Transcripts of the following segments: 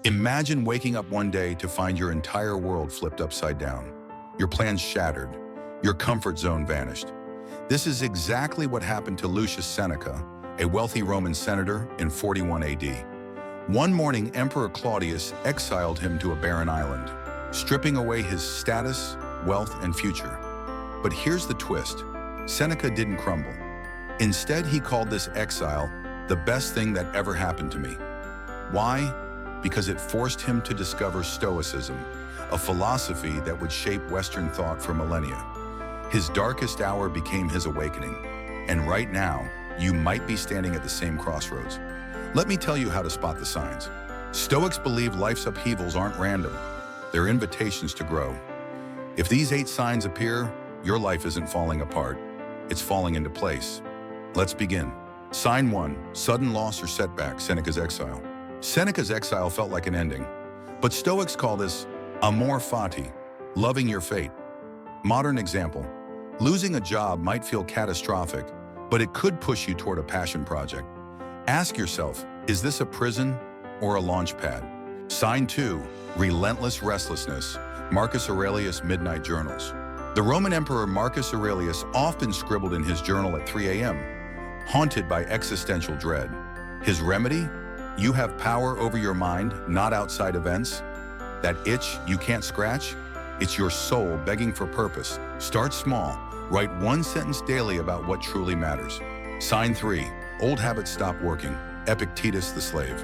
Imagine waking up one day to find your entire world flipped upside down. Your plans shattered. Your comfort zone vanished. This is exactly what happened to Lucius Seneca, a wealthy Roman senator in 41 AD. One morning, Emperor Claudius exiled him to a barren island, stripping away his status, wealth, and future. But here's the twist. Seneca didn't crumble. Instead, he called this exile the best thing that ever happened to me. Why? Because it forced him to discover Stoicism, a philosophy that would shape Western thought for millennia. His darkest hour became his awakening. And right now, you might be standing at the same crossroads. Let me tell you how to spot the signs. Stoics believe life's upheavals aren't random. They're invitations to grow. If these 8 signs appear, your life isn't falling apart. It's falling into place. Let's begin. Sign 1, sudden loss or setback, Seneca's exile. Seneca's exile felt like an ending, but Stoics call this amor fati, loving your fate. Modern example, losing a job might feel catastrophic, but it could push you toward a passion project. Ask yourself, is this a prison or a launch pad? Sign 2, relentless restlessness, Marcus Aurelius' Midnight Journals. The Roman Emperor Marcus Aurelius often scribbled in his journal at 3 a.m., haunted by existential dread. His remedy? You have power over your mind, not outside events. That itch you can't scratch? It's your soul begging for purpose. Start small. Write 1 sentence daily about what truly matters. Sign 3, old habits stop working, Epictetus the slave.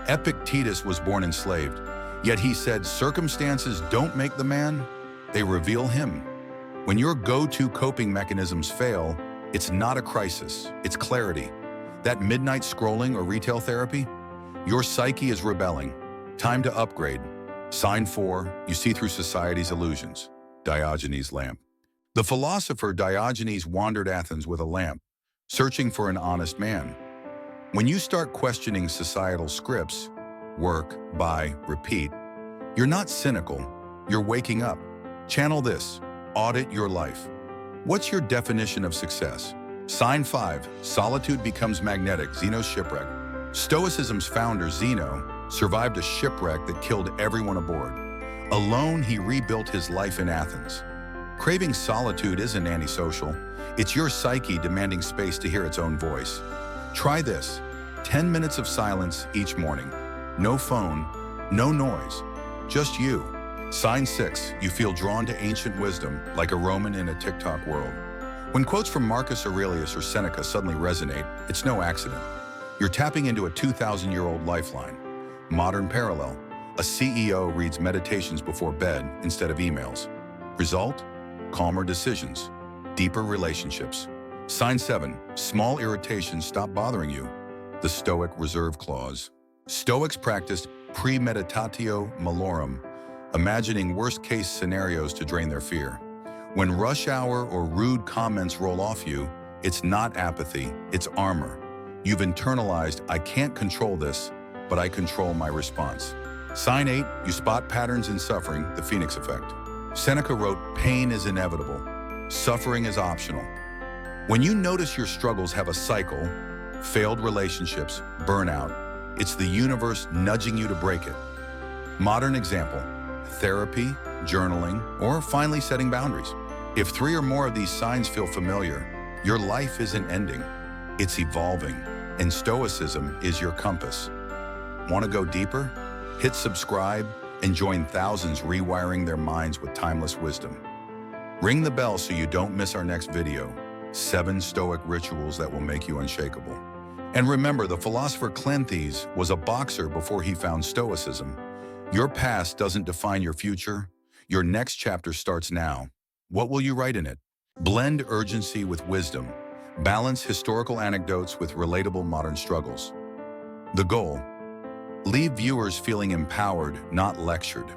Epictetus was born enslaved, yet he said circumstances don't make the man, they reveal him. When your go-to coping mechanisms fail, it's not a crisis, it's clarity. That midnight scrolling or retail therapy? Your psyche is rebelling. Time to upgrade. Sign 4, you see through society's illusions, Diogenes' lamp. The philosopher Diogenes wandered Athens with a lamp, searching for an honest man. When you start questioning societal scripts, work, buy, repeat, you're not cynical, you're waking up. Channel this, audit your life. What's your definition of success? Sign 5, solitude becomes magnetic, Zeno's shipwreck. Stoicism's founder, Zeno, survived a shipwreck that killed everyone aboard. Alone, he rebuilt his life in Athens. Craving solitude isn't antisocial. It's your psyche demanding space to hear its own voice. Try this, 10 minutes of silence each morning. No phone, no noise, just you. Sign 6, you feel drawn to ancient wisdom, like a Roman in a TikTok world. When quotes from Marcus Aurelius or Seneca suddenly resonate, it's no accident. You're tapping into a 2,000-year-old lifeline. Modern parallel, a CEO reads meditations before bed instead of emails. Result? Calmer decisions, deeper relationships. Sign 7, small irritations stop bothering you. The Stoic reserve clause. Stoics practiced premeditatio malorum, imagining worst-case scenarios to drain their fear. When rush hour or rude comments roll off you, it's not apathy, it's armor. You've internalized, I can't control this, but I control my response. Sign 8, you spot patterns in suffering, the Phoenix effect. Seneca wrote, pain is inevitable, suffering is optional. When you notice your struggles have a cycle, failed relationships, burnout, it's the universe nudging you to break it. Modern example, therapy, journaling, or finally setting boundaries. If 3 or more of these signs feel familiar, your life isn't ending, it's evolving, and Stoicism is your compass. Want to go deeper? Hit subscribe and join thousands rewiring their minds with timeless wisdom. Ring the bell so you don't miss our next video, 7 Stoic rituals that will make you unshakable. And remember, the philosopher Cleanthes was a boxer before he found Stoicism. Your past doesn't define your future. Your next chapter starts now. What will you write in it? Blend urgency with wisdom. Balance historical anecdotes with relatable modern struggles. The goal: leave viewers feeling empowered, not lectured.